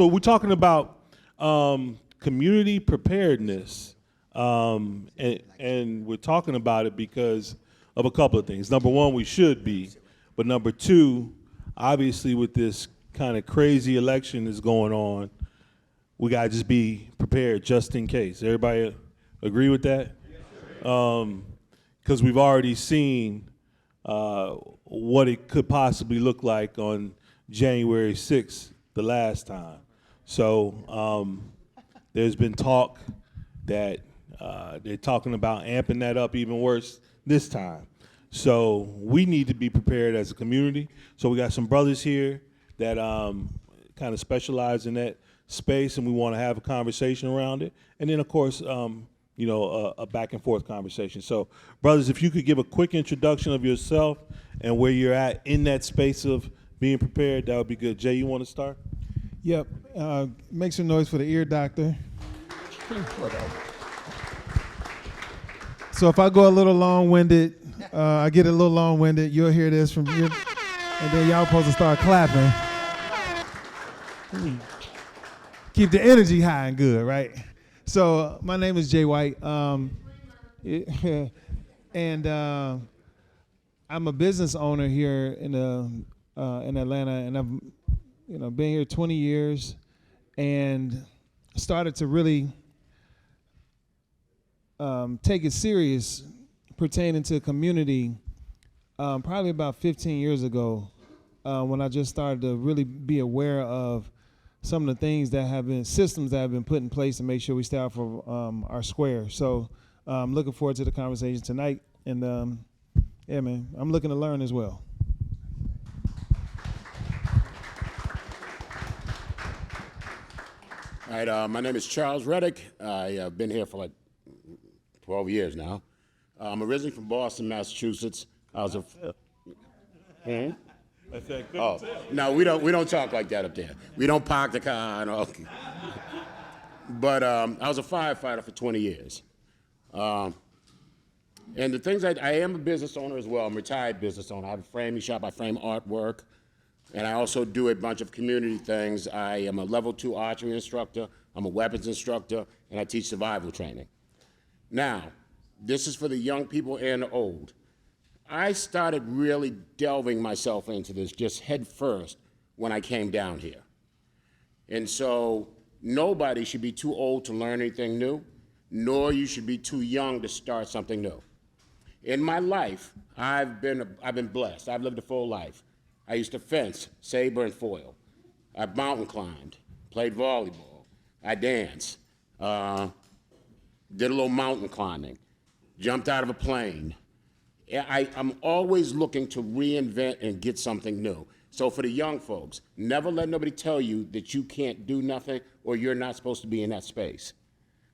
So we're talking about community preparedness, and we're talking about it because of a couple of things. Number one, we should be, but number two, obviously with this kind of crazy election that's going on, we gotta just be prepared just in case. Everybody agree with that? Because we've already seen what it could possibly look like on January 6th, the last time. So there's been talk that they're talking about amping that up even worse this time. So we need to be prepared as a community. So we got some brothers here that kind of specialize in that space, and we want to have a conversation around it. And then, of course, a back and forth conversation. So, brothers, if you could give a quick introduction of yourself and where you're at in that space of being prepared, that would be good. Jay, you want to start? Yep. Make some noise for the ear doctor. So if I go a little long-winded, I get a little long-winded, you'll hear this from you, and then y'all supposed to start clapping. Keep the energy high and good, right? So my name is Jay White, and I'm a business owner here in Atlanta, and I've been here 20 years, and started to really take it serious pertaining to community probably about 15 years ago, when I just started to really be aware of some of the things that have been, systems that have been put in place to make sure we stay out for our square. So I'm looking forward to the conversation tonight, and yeah, man, I'm looking to learn as well. All right, my name is Charles Reddick. I've been here for like 12 years now. I'm originally from Boston, Massachusetts. I was a... Oh, no, we don't talk like that up there. We don't park the car and all. But I was a firefighter for 20 years. And the things I am a business owner as well. I'm a retired business owner. I have a framing shop. I frame artwork. And I also do a bunch of community things. I am a level 2 archery instructor. I'm a weapons instructor, and I teach survival training. Now, this is for the young people and the old. I started really delving myself into this just head first when I came down here. And so nobody should be too old to learn anything new, nor you should be too young to start something new. In my life, I've been blessed. I've lived a full life. I used to fence, saber, and foil. I mountain climbed, played volleyball. I danced, did a little mountain climbing, jumped out of a plane. I'm always looking to reinvent and get something new. So for the young folks, never let nobody tell you that you can't do nothing or you're not supposed to be in that space.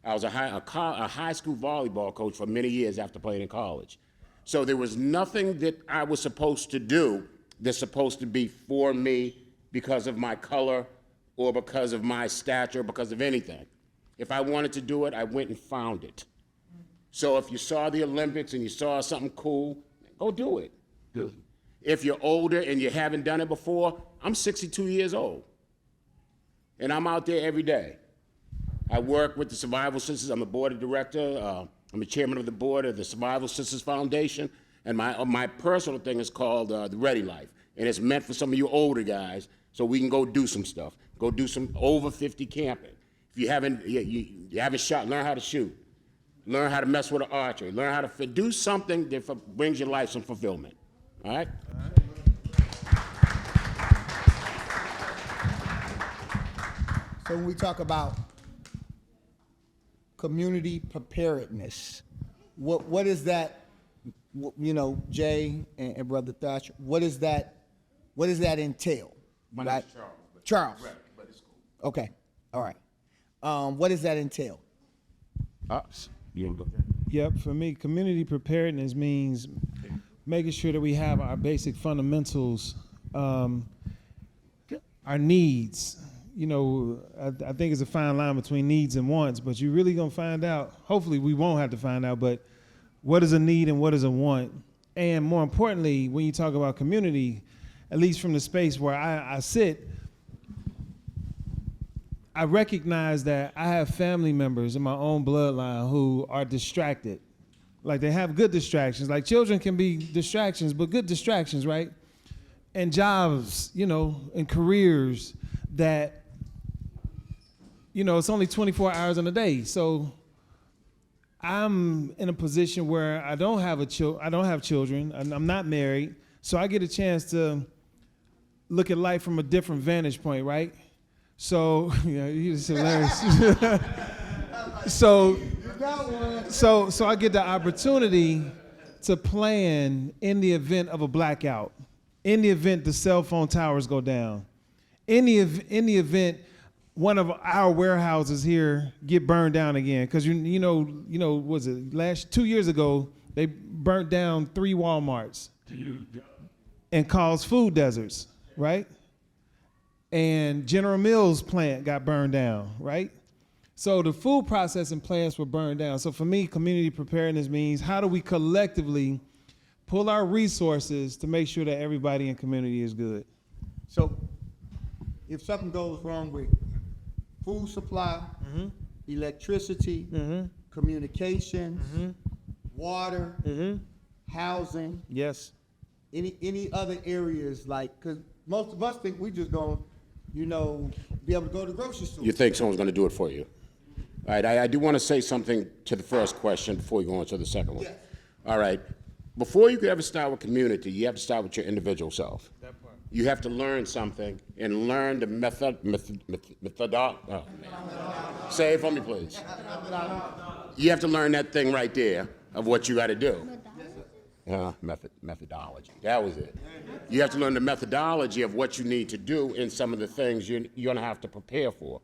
I was a high school volleyball coach for many years after playing in college. So there was nothing that I was supposed to do that's supposed to be for me because of my color or because of my stature, because of anything. If I wanted to do it, I went and found it. So if you saw the Olympics and you saw something cool, go do it. Good. If you're older and you haven't done it before, I'm 62 years old. And I'm out there every day. I work with the Survival Sisters. I'm a board of director. I'm the chairman of the board of the Survival Sisters Foundation. And my personal thing is called the Ready Life. And it's meant for some of you older guys so we can go do some stuff. Go do some over 50 camping. If you haven't shot, learn how to shoot. Learn how to mess with an archer. Learn how to do something that brings your life some fulfillment. All right? So when we talk about community preparedness, what is that? Jay and Brother Thatcher, what does that entail? My name is Charles. Charles. Right, but it's cool. Okay. All right. What does that entail? Yep, for me, community preparedness means making sure that we have our basic fundamentals, our needs. I think it's a fine line between needs and wants, but you're really gonna find out, hopefully we won't have to find out, but what is a need and what is a want? And more importantly, when you talk about community, at least from the space where I sit, I recognize that I have family members in my own bloodline who are distracted. Like they have good distractions. Like children can be distractions, but good distractions, right? And jobs, and careers that, it's only 24 hours in a day. So I'm in a position where I don't have children. I'm not married. So I get a chance to look at life from a different vantage point, right? So, you're just hilarious. So I get the opportunity to plan in the event of a blackout, in the event the cell phone towers go down, in the event one of our warehouses here get burned down again, because was it 2 years ago they burnt down 3 Walmarts and caused food deserts, right? And General Mills plant got burned down, right? So the food processing plants were burned down. So for me, community preparedness means how do we collectively pull our resources to make sure that everybody in community is good? So if something goes wrong with food supply, electricity, communications, water, housing, Yes. any other areas, like, because most of us think we just going to, be able to go to the grocery store. You think someone's going to do it for you? All right, I do want to say something to the first question before we go on to the second one. Yes. All right, before you could ever start with community, you have to start with your individual self. That part. You have to learn something and learn the say it for me, please. You have to learn that thing right there of what you got to do. Methodology. That was it. You have to learn the methodology of what you need to do in some of the things you're going to have to prepare for.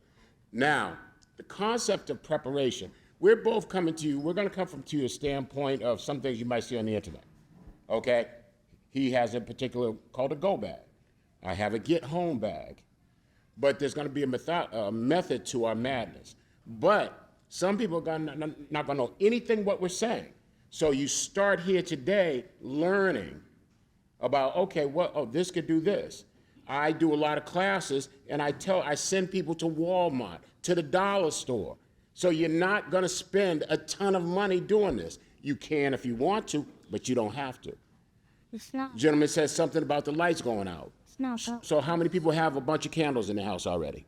Now, the concept of preparation, we're both coming to you, we're going to come from to you a standpoint of some things you might see on the internet. Okay? He has a particular called a go bag. I have a get home bag. But there's going to be a method to our madness. But some people are not going to know anything what we're saying. So you start here today learning about, okay, this could do this. I do a lot of classes, and I send people to Walmart, to the dollar store. So you're not going to spend a ton of money doing this. You can if you want to, but you don't have to. It's not. Gentleman says something about the lights going out. It's not. That. So how many people have a bunch of candles in their house already?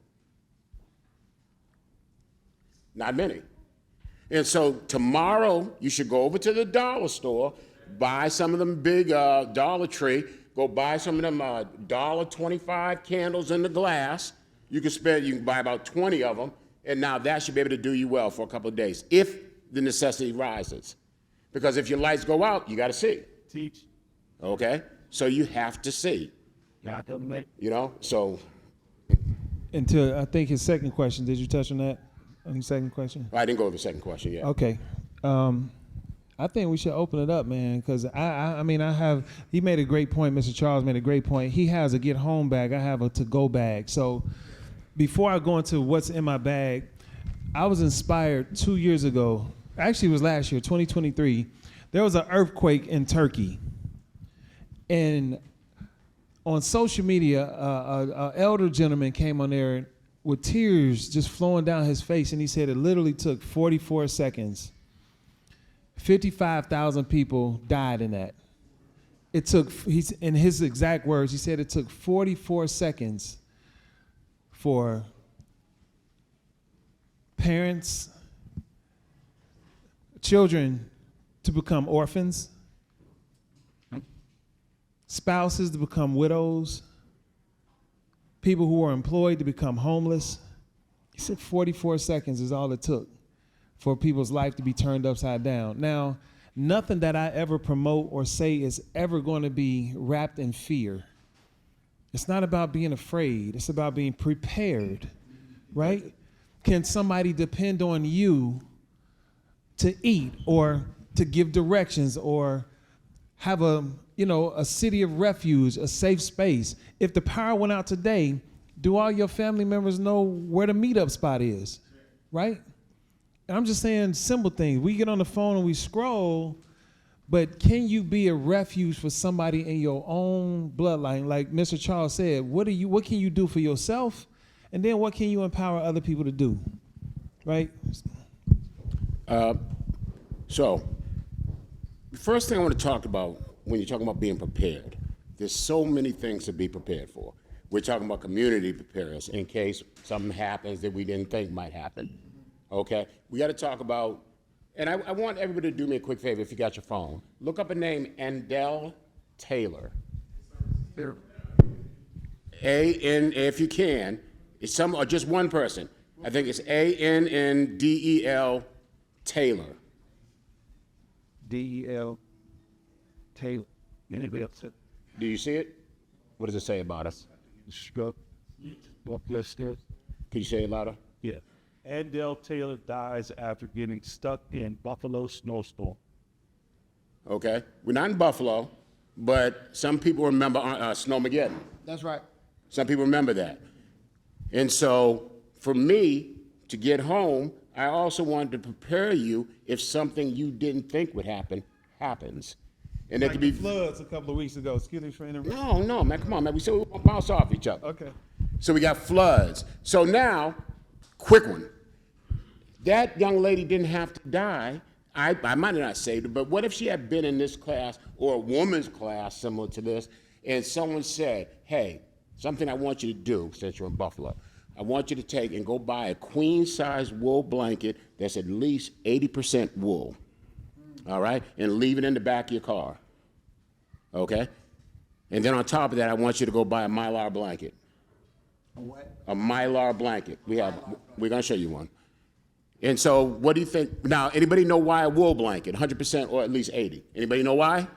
Not many. And so tomorrow, you should go over to the dollar store, buy some of them big Dollar Tree, go buy some of them $1.25 candles in the glass. You can buy about 20 of them, and now that should be able to do you well for a couple of days, if the necessity rises. Because if your lights go out, you got to see. Teach. Okay? So you have to see. So. And to, I think his second question, did you touch on that? On the second question? I didn't go over the second question yet. Okay. I think we should open it up, man, because he made a great point. Mr. Charles made a great point. He has a get home bag. I have a to-go bag. So before I go into what's in my bag, I was inspired 2 years ago. Actually, it was last year, 2023. There was an earthquake in Turkey. And on social media, an elder gentleman came on there with tears just flowing down his face, and he said it literally took 44 seconds. 55,000 people died in that. It took, in his exact words, he said it took 44 seconds for parents, children to become orphans, spouses to become widows, people who were employed to become homeless. He said 44 seconds is all it took for people's life to be turned upside down. Now, nothing that I ever promote or say is ever going to be wrapped in fear. It's not about being afraid. It's about being prepared, right? Can somebody depend on you to eat or to give directions or have a city of refuge, a safe space? If the power went out today, do all your family members know where the meetup spot is, right? And I'm just saying simple things. We get on the phone and we scroll, but can you be a refuge for somebody in your own bloodline? Like Mr. Charles said, what can you do for yourself? And then what can you empower other people to do, right? So, the first thing I want to talk about when you're talking about being prepared, there's so many things to be prepared for. We're talking about community preparedness in case something happens that we didn't think might happen. Okay? We got to talk about, and I want everybody to do me a quick favor if you got your phone. Look up a name, Andell Taylor. If you can, it's some, or just one person. I think it's Andel Taylor. D-E-L Taylor. Anybody else? Do you see it? What does it say about us? Struck. Walk upstairs. Can you say it louder? Yeah. Andell Taylor dies after getting stuck in Buffalo snowstorm. Okay. We're not in Buffalo, but some people remember Snowmageddon. That's right. Some people remember that. And so for me to get home, I also wanted to prepare you if something you didn't think would happen happens. And it Like could the be floods a couple of weeks ago. Excuse me for interrupting. no, man, come on, man. We said we won't bounce off each other. Okay. So we got floods. So now, quick one. That young lady didn't have to die. I might not say it, but what if she had been in this class or a woman's class similar to this, and someone said, hey, something I want you to do, since you're in Buffalo, I want you to take and go buy a queen-size wool blanket that's at least 80% wool, all right, and leave it in the back of your car, okay? And then on top of that, I want you to go buy a Mylar blanket. A what? A Mylar blanket. We're gonna show you one. And so what do you think? Now, anybody know why a wool blanket, 100% or at least 80? Anybody know why?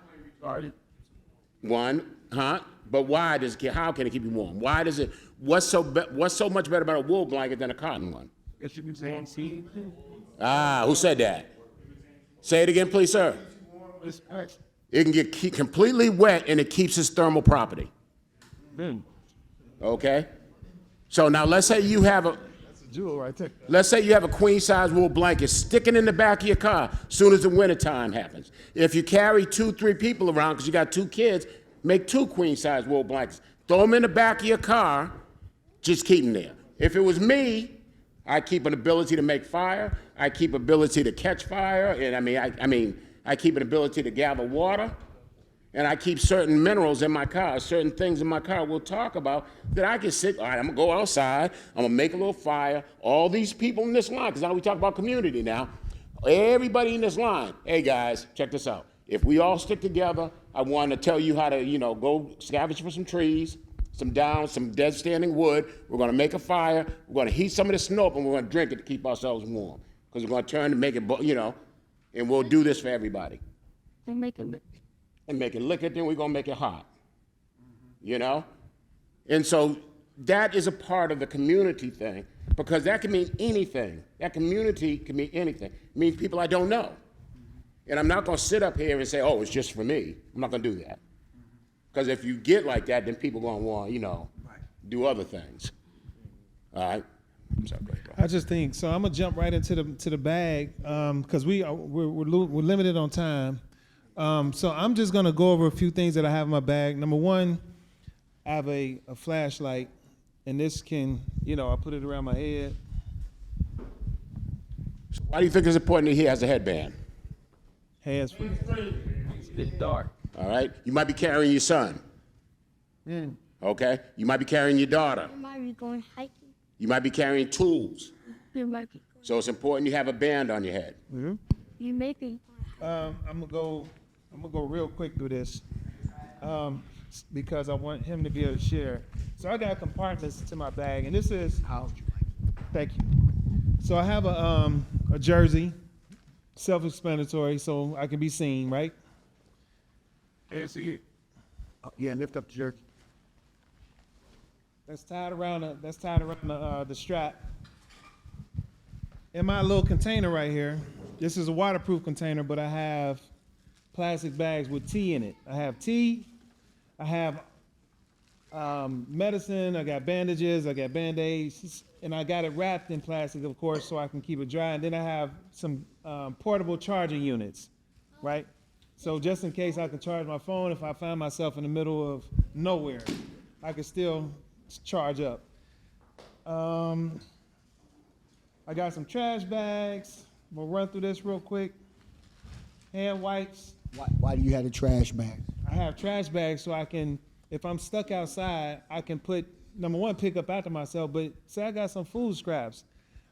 One, huh? But why does it, how can it keep you warm? Why does it, what's so much better about a wool blanket than a cotton one? Ah, who said that? Say it again, please, sir. It can get completely wet and it keeps its thermal property. Okay? So now let's say you have a, Jewel right there. let's say you have a queen-size wool blanket sticking in the back of your car as soon as the wintertime happens. If you carry 2-3 people around because you got 2 kids, make 2 queen-size wool blankets. Throw them in the back of your car, just keep them there. If it was me, I keep an ability to make fire. I keep ability to catch fire, and I keep an ability to gather water, and I keep certain minerals in my car, certain things in my car we'll talk about that I can sit, all right, I'm gonna go outside, I'm gonna make a little fire. All these people in this line, because now we talk about community now, everybody in this line, hey guys, check this out. If we all stick together, I want to tell you how to, go scavenge for some trees, some dead standing wood. We're going to make a fire. We're going to heat some of the snow up, and we're going to drink it to keep ourselves warm. Because we're going to turn and make it, and we'll do this for everybody. And make it look. And make it liquid, then we're going to make it hot. And so that is a part of the community thing, because that can mean anything. That community can mean anything. It means people I don't know. And I'm not going to sit up here and say, oh, it's just for me. I'm not going to do that. Because if you get like that, then people are going to want, do other things. All right? Sorry, go ahead, bro. I just think so. I'm gonna jump right into the bag because we're limited on time. So I'm just gonna go over a few things that I have in my bag. Number one, I have a flashlight, and this can, I put it around my head. So why do you think it's important that he has a headband? Hands free. It's a bit dark. All right? You might be carrying your son. Okay? You might be carrying your daughter. You might be going hiking. You might be carrying tools. You might be. So it's important you have a band on your head. You may be. I'm gonna go real quick through this because I want him to be able to share. So I got compartments to my bag, and this is how. Thank you. So I have a jersey, self-explanatory, so I can be seen, right? Yeah, lift up the jersey. That's tied around the strap. In my little container right here, this is a waterproof container, but I have plastic bags with tea in it. I have tea, I have medicine, I got bandages, I got Band-Aids, and I got it wrapped in plastic, of course, so I can keep it dry. And then I have some portable charging units, right? So just in case I can charge my phone, if I find myself in the middle of nowhere, I can still charge up. I got some trash bags. I'm gonna run through this real quick. Hand wipes. Why do you have the trash bag? I have trash bags so I can, if I'm stuck outside, I can put, number one, pick up after myself, but say I got some food scraps.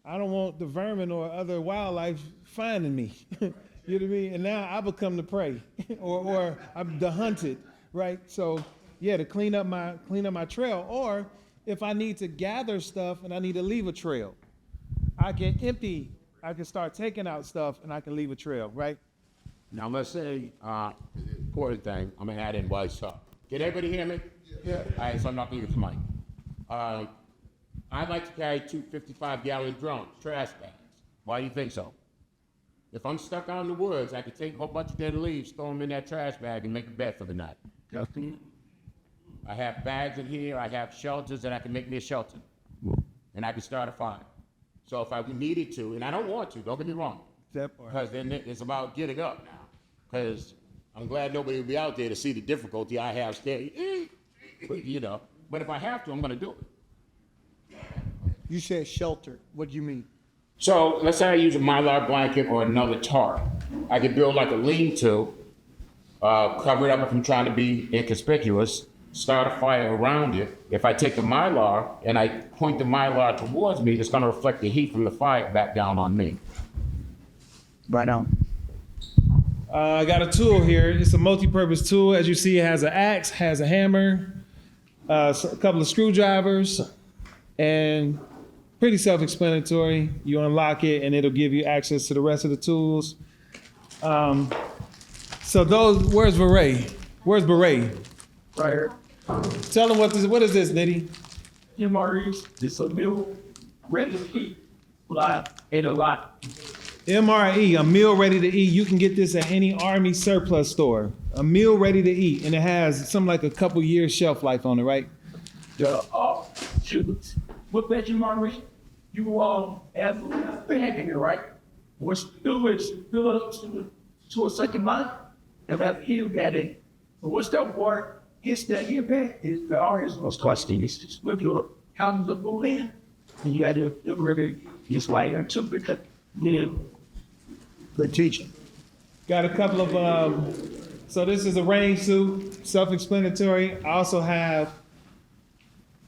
I don't want the vermin or other wildlife finding me. You know what I mean? And now I become the prey or I'm the hunted, right? So yeah, to clean up my trail. Or if I need to gather stuff and I need to leave a trail, I can start taking out stuff and I can leave a trail, right? Now let's say, important thing, I'm gonna add in while it's up. Can everybody hear me? Yeah. All right, so I'm not needing the mic. I like to carry 2 55-gallon drums, trash bags. Why do you think so? If I'm stuck out in the woods, I can take a whole bunch of dead leaves, throw them in that trash bag, and make a bed for the night. I have bags in here, I have shelters that I can make me a shelter. And I can start a fire. So if I needed to, and I don't want to, don't get me wrong, because then it's about getting up now. Because I'm glad nobody will be out there to see the difficulty I have staying, you know. But if I have to, I'm gonna do it. You said shelter. What do you mean? So let's say I use a Mylar blanket or another tarp. I could build like a lean-to, cover it up if I'm trying to be inconspicuous, start a fire around it. If I take the Mylar and I point the Mylar towards me, it's gonna reflect the heat from the fire back down on me. Right on. I got a tool here. It's a multi-purpose tool. As you see, it has an axe, has a hammer, a couple of screwdrivers, and pretty self-explanatory. You unlock it and it'll give you access to the rest of the tools. So those, where's Beret? Where's Beret? Right here. Tell them what is this, Nitty? MREs, this a meal ready to eat. Lot, ate a lot. MRE, a meal ready to eat. You can get this at any Army surplus store. A meal ready to eat, and it has something like a couple years shelf life on it, right? Shoot. What that you MRE? You have a bag in here, right? What's do is fill it up to a second line, and have healed that in. But what's that water? Hits that here bag, is the orange was twisting. It's just with your counters of go in, and you got to really just like until because the teaching. Got a couple of, so this is a rain suit, self-explanatory. I also have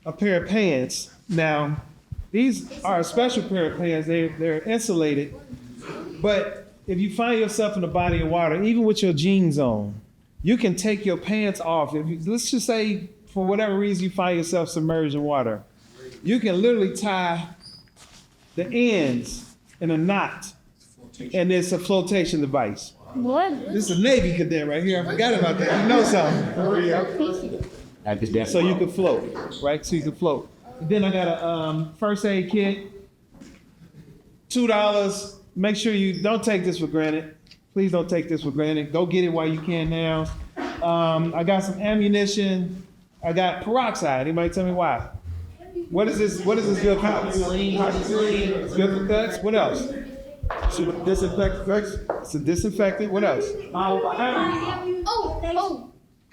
a pair of pants. Now, these are a special pair of pants. They're insulated, but if you find yourself in a body of water, even with your jeans on, you can take your pants off. Let's just say, for whatever reason, you find yourself submerged in water. You can literally tie the ends in a knot, and it's a flotation device. What? This is a Navy cadet right here. I forgot about that. You know something. So you can float, right? So you can float. Then I got a first aid kit, $2. Make sure you don't take this for granted. Please don't take this for granted. Go get it while you can now. I got some ammunition. I got peroxide. Anybody tell me why? What is this? What is this good for? It's good for cuts. What else? Disinfectant cuts. It's a disinfectant. What else? Oh.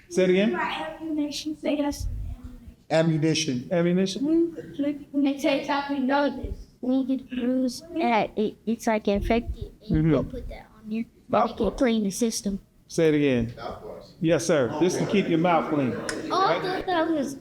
Say it again. Ammunition. Say yes. Ammunition. Ammunition. When they say something, know this. When you get bruised, it's like infected. And you put that on you. It can clean the system. Say it again. Yes, sir. This to keep your mouth clean. Oh, I thought that was.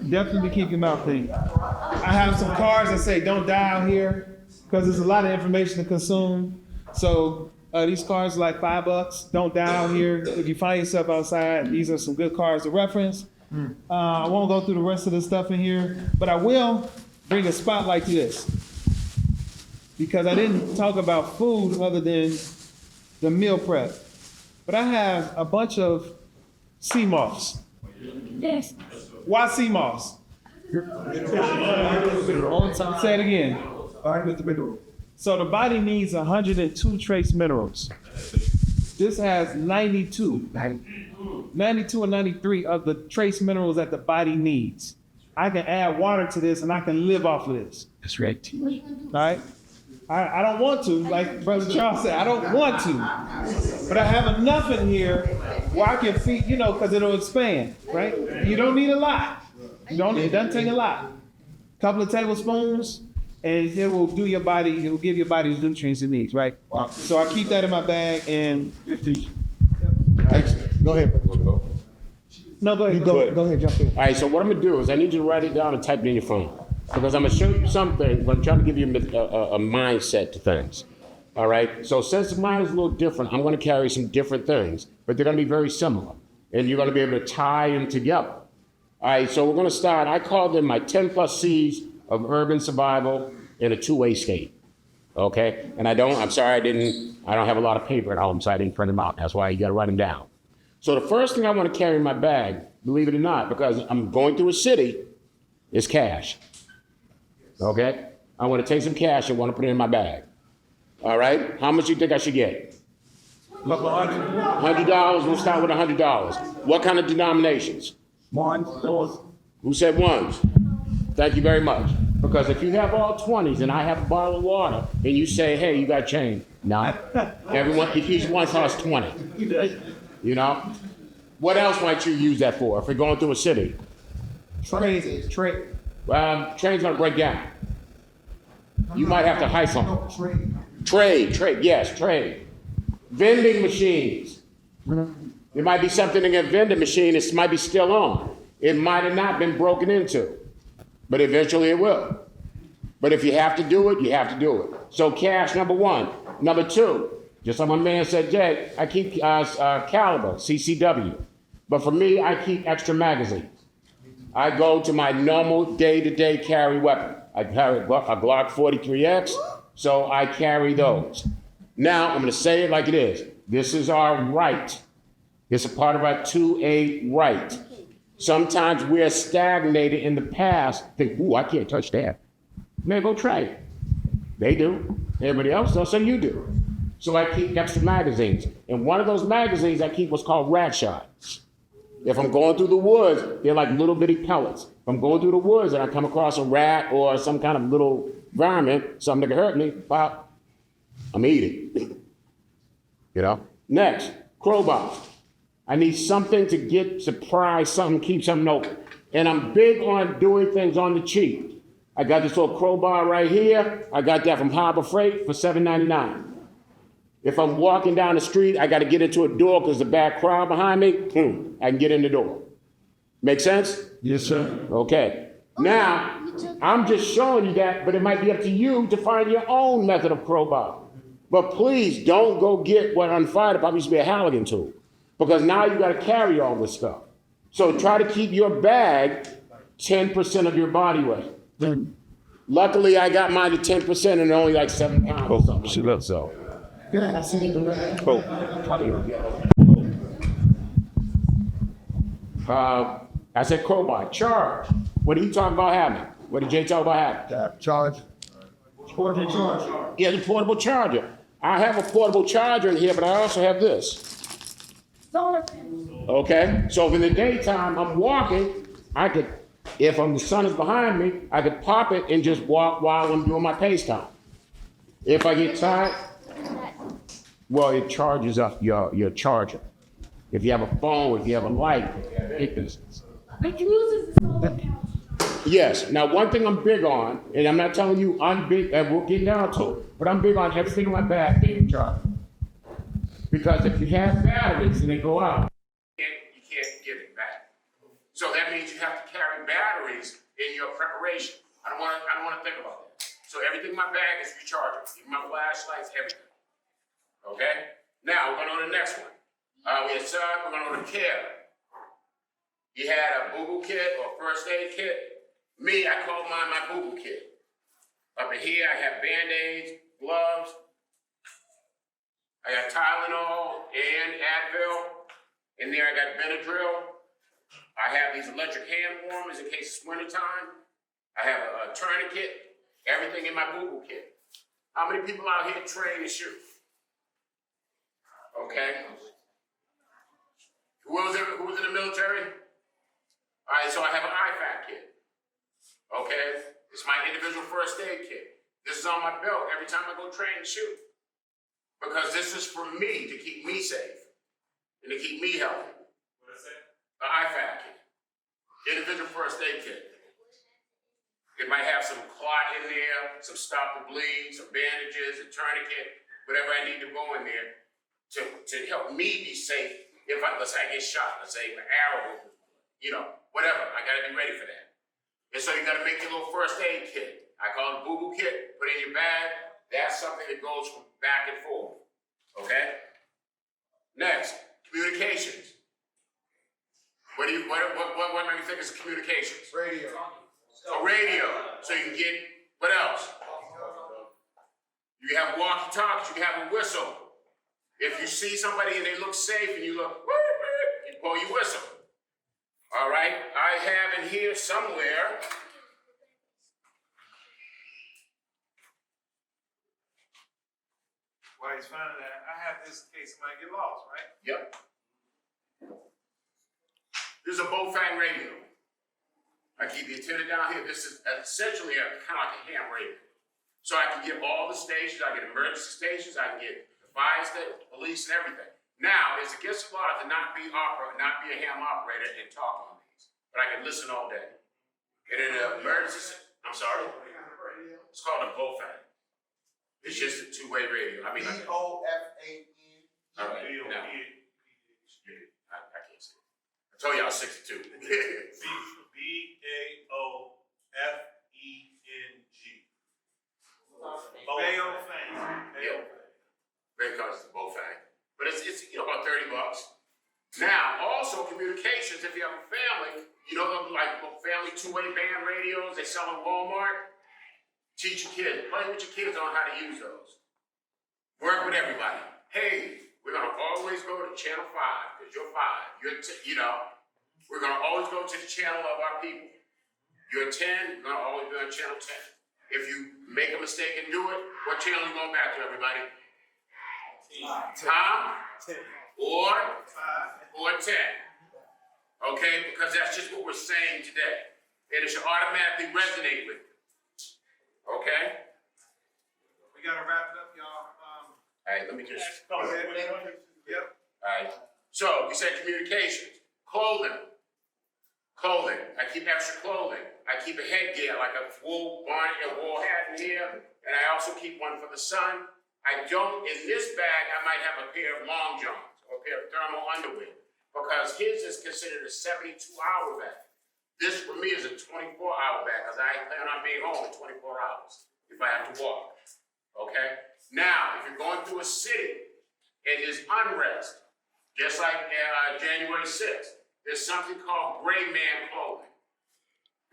Definitely keep your mouth clean. I have some cards that say don't dial here because there's a lot of information to consume. So these cards are like $5. Don't dial here. If you find yourself outside, these are some good cards to reference. I won't go through the rest of the stuff in here, but I will bring a spotlight to this because I didn't talk about food other than the meal prep. But I have a bunch of sea moths. Yes. Why sea moths? Say it again. So the body needs 102 trace minerals. This has 92 and 93 of the trace minerals that the body needs. I can add water to this and I can live off of this. That's right. All right? I don't want to, like Brother Charles said, I don't want to. But I have enough in here where I can feed, because it'll expand, right? You don't need a lot. It doesn't take a lot. couple of tablespoons, and it will do your body, it will give your body the nutrients it needs, right? So I keep that in my bag, and Go ahead. no, go ahead. Go ahead, jump in. All right, so what I'm gonna do is I need you to write it down and type it in your phone. Because I'm gonna show you something, but I'm trying to give you a mindset to things. All right, so since mine is a little different, I'm gonna carry some different things, but they're gonna be very similar. And you're gonna be able to tie them together. All right, so we're gonna start, I call them my 10 plus C's of urban survival in a two-way skate. Okay, and I'm sorry I don't have a lot of paper at home, so I didn't print them out. That's why you gotta write them down. So the first thing I wanna carry in my bag, believe it or not, because I'm going through a city, is cash. Okay, I wanna take some cash and wanna put it in my bag. All right, how much do you think I should get? $100, we'll start with $100. What kind of denominations? Who said ones? Thank you very much. Because if you have all 20s and I have a bottle of water and you say, hey, you got change. No. Everyone, each one costs 20. You know? What else might you use that for if you're going through a city? Trade. Train's gonna break down. You might have to hide something. Trade. Vending machines. There might be something in a vending machine that might be still on. It might have not been broken into, but eventually it will. But if you have to do it, you have to do it. So cash, number one. Number two, just like my man said, Jay, I keep caliber, CCW. But for me, I keep extra magazines. I go to my normal day-to-day carry weapon. I carry a Glock 43X, so I carry those. Now, I'm gonna say it like it is. This is our right. It's a part of our 2A right. Sometimes we're stagnated in the past, think, ooh, I can't touch that. Man, go try it. They do. Everybody else does, so you do. So I keep extra magazines. And one of those magazines I keep what's called rat shots. If I'm going through the woods, they're like little bitty pellets. If I'm going through the woods and I come across a rat or some kind of little varmint, something that can hurt me, pop, I'm eating. You know? Next, crowbars. I need something to get, surprise something, keep something open. And I'm big on doing things on the cheap. I got this little crowbar right here. I got that from Harbor Freight for $7.99. If I'm walking down the street, I got to get into a door because there's a bad crowd behind me. I can get in the door. Make sense? Yes, sir. Okay. Now, I'm just showing you that, but it might be up to you to find your own method of crowbar. But please don't go get what on fire department used to be a Halligan tool, because now you got to carry all this stuff. So try to keep your bag 10% of your body weight. Luckily, I got mine to 10% and only like 7 pounds or something like that. So. I said crowbar, charge. What are you talking about having? What did Jay talk about having? Charge. Portable charge. Yeah, the portable charger. I have a portable charger in here, but I also have this. Okay, so if in the daytime I'm walking, I could, if the sun is behind me, I could pop it and just walk while I'm doing my pace time. If I get tired, well, it charges up your charger. If you have a phone, if you have a light, it can. Yes. Now, one thing I'm big on, and I'm not telling you I'm big, and we'll get down to it, but I'm big on everything in my bag being charged. Because if you have batteries and they go out, you can't get it back. So that means you have to carry batteries in your preparation. I don't want to think about that. So everything in my bag is rechargeable, even my flashlights, everything. Okay? Now, we're going on to the next one. We're going on to care. You had a boo-boo kit or first aid kit. Me, I call mine my boo-boo kit. Up in here, I have Band-Aids, gloves. I got Tylenol and Advil. In there, I got Benadryl. I have these electric hand warmers in case it's wintertime. I have a tourniquet, everything in my boo-boo kit. How many people out here train and shoot? Okay. Who was in the military? All right, so I have an IFAC kit. Okay, it's my individual first aid kit. This is on my belt every time I go train and shoot. Because this is for me, to keep me safe and to keep me healthy. What is it? The IFAC kit. Individual first aid kit. It might have some clot in there, some stop the bleed, some bandages, a tourniquet, whatever I need to go in there to help me be safe. If let's say I get shot, let's say an arrow, whatever, I gotta be ready for that. And so you gotta make your little first aid kit. I call it a boo-boo kit, put it in your bag. That's something that goes from back and forth, okay? Next, communications. What do you think is communications? Radio. A radio, so you can get, what else? You have walkie-talkies, you have a whistle. If you see somebody and they look safe and you look, you blow your whistle. All right, I have in here somewhere. While he's finding that, I have this in case somebody get lost, right? Yep. This is a Bofang radio. I keep the antenna down here. This is essentially kind of like a ham radio. So I can get all the stations, I get emergency stations, I can get the fire station, police, and everything. Now, it's against the law to not be a ham operator and talk on these. But I can listen all day. And in an emergency, I'm sorry? It's called a Bofang. It's just a two-way radio. I mean, BOFAN. all right, now, I can't say it. I told you I was 62. BAOFENG. Yeah. Very close to Bofang. But it's about $30. Now, also communications, if you have a family, them like family two-way band radios they sell in Walmart. Teach your kids, play with your kids on how to use those. Work with everybody. Hey, we're gonna always go to channel 5, because you're 5. We're gonna always go to the channel of our people. You're 10, we're gonna always be on channel 10. If you make a mistake and do it, what channel are you going back to, everybody? Tom? 10. Or 10. Okay, because that's just what we're saying today. And it should automatically resonate with you. Okay? We gotta wrap it up, y'all. All right, let me just. Go ahead. Yep. All right. So we said communications, clothing. I keep extra clothing. I keep a headgear like a wool bonnet, a wool hat in here, and I also keep one for the sun. I don't. In this bag, I might have a pair of long johns or a pair of thermal underwear because his is considered a 72-hour bag. This for me is a 24-hour bag because I plan on being home in 24 hours if I have to walk. Okay? Now, if you're going through a city and there's unrest, just like January 6th, there's something called gray man clothing.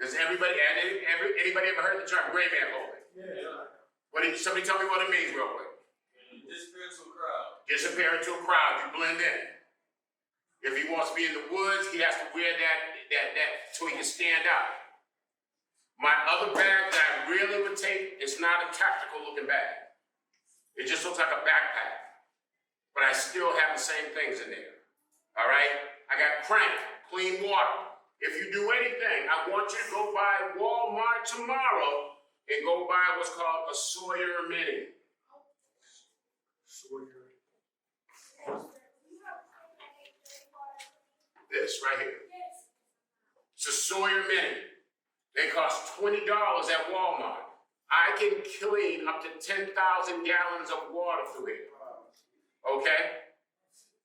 Does anybody ever heard the term gray man clothing? Yeah. Somebody tell me what it means real quick. Disappear into a crowd. Disappear into a crowd, you blend in. If he wants to be in the woods, he has to wear that so he can stand out. My other bag that I really would take is not a tactical looking bag. It just looks like a backpack. But I still have the same things in there. All right? I got crank, clean water. If you do anything, I want you to go by Walmart tomorrow and go buy what's called a Sawyer Mini. This right here. It's a Sawyer Mini. They cost $20 at Walmart. I can clean up to 10,000 gallons of water through here. Okay?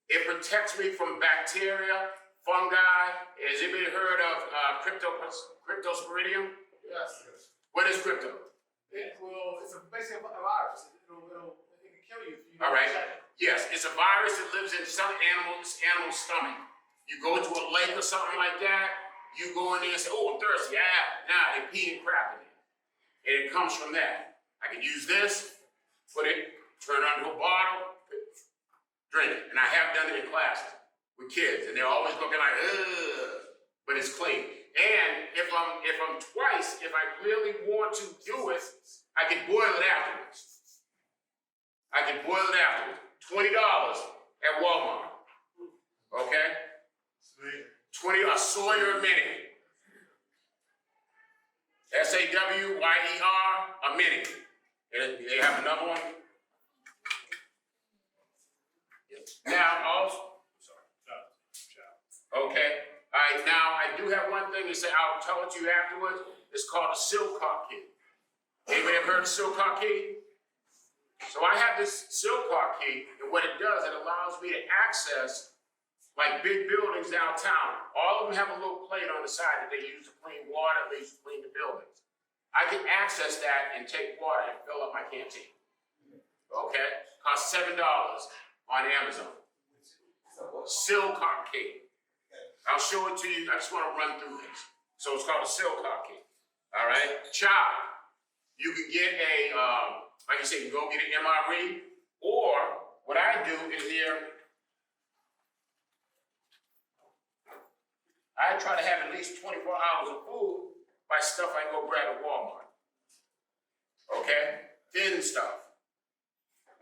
It protects me from bacteria, fungi. Has anybody heard of cryptosporidium? Yes. What is crypto? It's basically a virus. It can kill you if you All right. check it. Yes, it's a virus that lives in some animal's stomach. You go to a lake or something like that, you go in there and say, oh, I'm thirsty. Nah, they pee and crap in it. And it comes from that. I can use this, put it, turn it onto a bottle, drink it. And I have done it in classes with kids, and they're always looking like, ugh, but it's clean. And if I'm twice, if I really want to do it, I can boil it afterwards. $20 at Walmart. Okay? $20, a Sawyer Mini. SAWYER, a Mini. And they have another one. Now, also, sorry. Okay. All right, now I do have one thing to say. I'll tell it to you afterwards. is called a Silcock key. Anybody ever heard of Silcock key? So I have this Silcock key, and what it does, it allows me to access like big buildings downtown. All of them have a little plate on the side that they use to clean water, they use to clean the buildings. I can access that and take water and fill up my canteen. Okay? Costs $7 on Amazon. Silcock key. I'll show it to you. I just want to run through this. So it's called a Silcock key. All right? Child. You can get a, like I said, you can go get an MRE, or what I do is here, I try to have at least 24 hours of food by stuff I can go grab at Walmart. Okay? Thin stuff.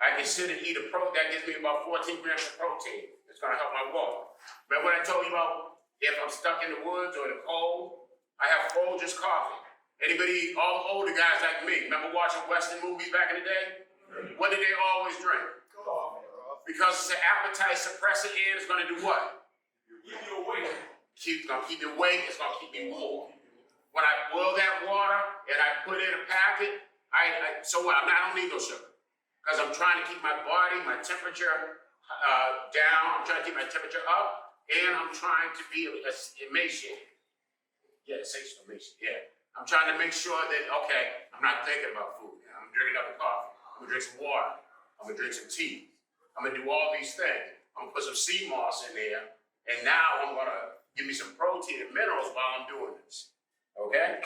I can sit and eat that gives me about 14 grams of protein. It's gonna help my walk. Remember what I told you about if I'm stuck in the woods or in the cold? I have Folgers coffee. Anybody, all the older guys like me, remember watching Western movies back in the day? What did they always drink? Because it's an appetite suppressor and it's gonna do what? Keep you awake. It's gonna keep you awake, it's gonna keep you warm. When I boil that water and I put it in a packet, so what? I don't need no sugar. Because I'm trying to keep my body, my temperature down, I'm trying to keep my temperature up, and I'm trying to be emaciated. Yeah, emaciated, yeah. I'm trying to make sure that, okay, I'm not thinking about food. I'm drinking up a coffee. I'm gonna drink some water. I'm gonna drink some tea. I'm gonna do all these things. I'm gonna put some sea moss in there, and now I'm gonna give me some protein and minerals while I'm doing this. Okay?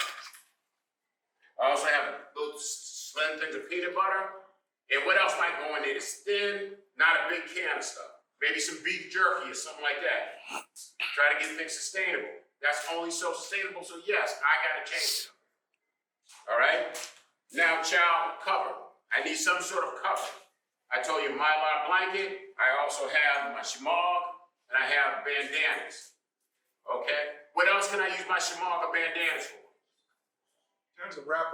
I also have little slim things of peanut butter. And what else might go in there? It's thin, not a big can of stuff. Maybe some beef jerky or something like that. Try to get things sustainable. That's only so sustainable, so yes, I gotta change it. All right? Now, child, cover. I need some sort of cover. I told you Mylar blanket. I also have my shemagh, and I have bandanas. Okay? What else can I use my shemagh or bandanas for? In terms of wrap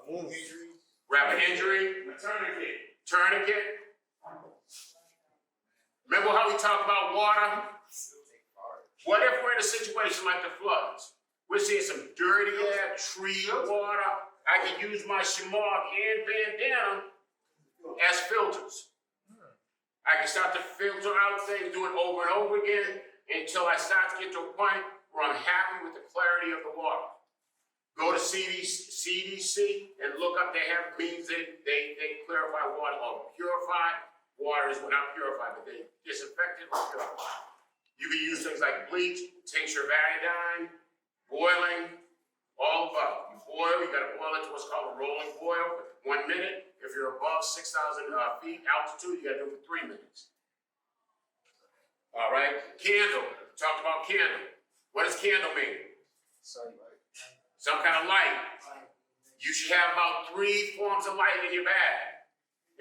wound injuries. Wrap an injury. A tourniquet. Tourniquet. Remember how we talked about water? What if we're in a situation like the floods? We're seeing some dirty air, tree water. I can use my shemagh and bandana as filters. I can start to filter out things, do it over and over again until I start to get to a point where I'm happy with the clarity of the water. Go to CDC and look up, they have means that they clarify water or purify. Water is not purified, but they disinfect it or purify. You can use things like bleach, tincture of iodine, boiling, all above. You boil, you gotta boil it to what's called a rolling boil for 1 minute. If you're above 6,000 feet altitude, you gotta do it for 3 minutes. All right, candle, talked about candle. What does candle mean? Some kind of light. You should have about 3 forms of light in your bag.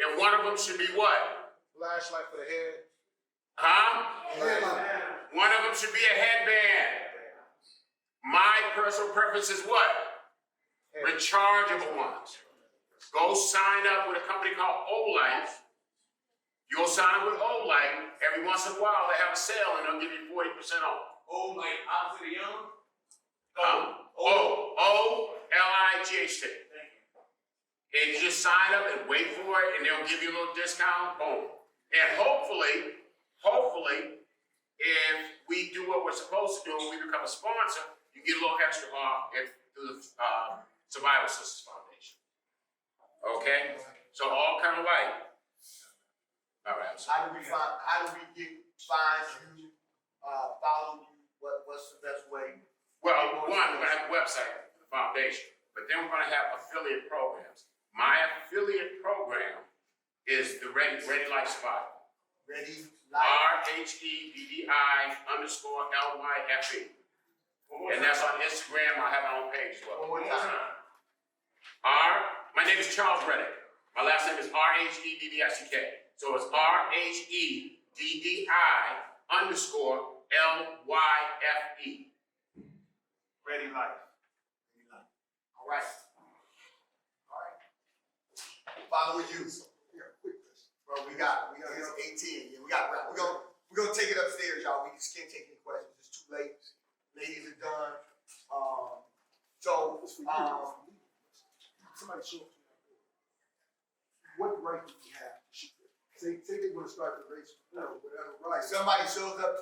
And one of them should be what? Flashlight for the head. Huh? One of them should be a headband. My personal preference is what? Rechargeable ones. Go sign up with a company called O-Life. You'll sign up with O-Life. Every once in a while they have a sale and they'll give you 40% off. Oh, like opposite of young? O-L-I-G-H-T. And you just sign up and wait for it, and they'll give you a little discount. Boom. And hopefully, if we do what we're supposed to do and we become a sponsor, you get a little extra off through the Survival Sisters Foundation. Okay? So all kind of light. All right. How do we find you, follow you? What's the best way? Well, one, we're gonna have a website for the foundation, but then we're gonna have affiliate programs. My affiliate program is the Ready Life Survival. Ready Life. RHEDDI_LYFE. And that's on Instagram. I have my own page as well. One more time. My name is Charles Reddick. My last name is RHEDDICK. So it's RHEDDI_LYFE. Ready life. All right. Following you. Bro, we got it's 18. Yeah, we're gonna take it upstairs, y'all. We just can't take any questions. It's too late. Ladies are done. somebody show up to that door, what right do we have to shoot them? Say they want to start the race, whatever, right? Somebody shows up